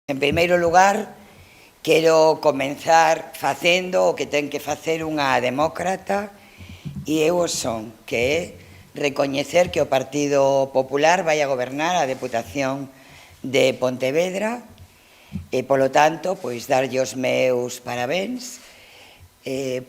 En primeiro lugar, quero comenzar facendo o que ten que facer unha demócrata e eu o son, que é recoñecer que o Partido Popular vai a gobernar a Deputación de Pontevedra e, polo tanto, pois darlle os meus parabéns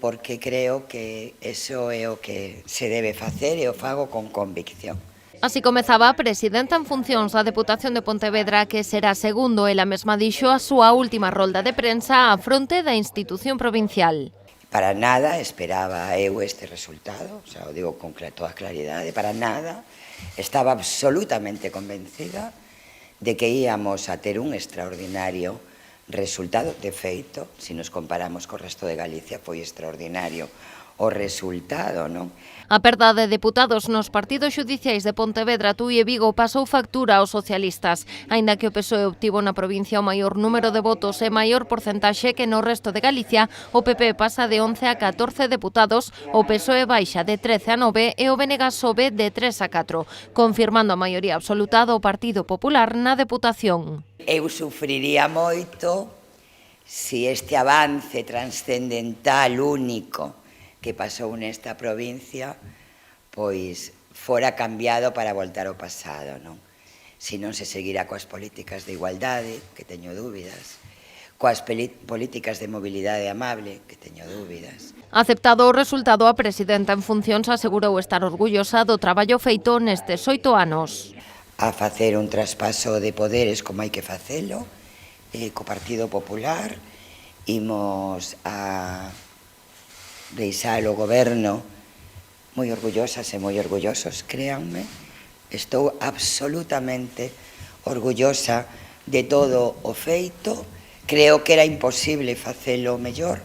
porque creo que eso é o que se debe facer e o fago con convicción. Así comezaba a presidenta en funcións da Deputación de Pontevedra, que será, segundo ela mesma dixo, a súa última rolda de prensa á fronte da institución provincial. Para nada esperaba eu este resultado, o sea, o digo con toda claridade, para nada. Estaba absolutamente convencida de que íamos a ter un extraordinario resultado. De feito, se nos comparamos co resto de Galicia, foi extraordinario o resultado, non? A perda de deputados nos partidos xudiciais de Pontevedra, Tui e Vigo pasou factura aos socialistas. Aínda que o PSOE obtivo na provincia o maior número de votos e maior porcentaxe que no resto de Galicia, o PP pasa de 11 a 14 deputados, o PSOE baixa de 13 a 9 e o BNG sobe de 3 a 4, confirmando a maioría absoluta do Partido Popular na Deputación. Eu sufriría moito se este avance transcendental único que pasou nesta provincia pois fora cambiado para voltar ao pasado, non? Se non se seguirá coas políticas de igualdade, que teño dúbidas, coas políticas de mobilidade amable, que teño dúbidas. Aceptado o resultado, a presidenta en funcións asegurou estar orgullosa do traballo feito nestes 8 anos. A facer un traspaso de poderes como hai que facelo, co Partido Popular, imos a deixar o goberno moi orgullosas e moi orgullosos, créanme. Estou absolutamente orgullosa de todo o feito. Creo que era imposible facelo mellor.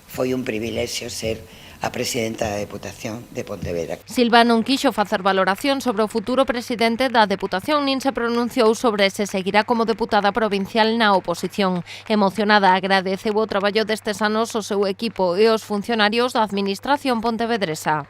Foi un privilexio ser a presidenta da Deputación de Pontevedra. Silva non quixo facer valoración sobre o futuro presidente da Deputación nin se pronunciou sobre se seguirá como deputada provincial na oposición. Emocionada, agradeceu o traballo destes anos o seu equipo e os funcionarios da Administración pontevedresa.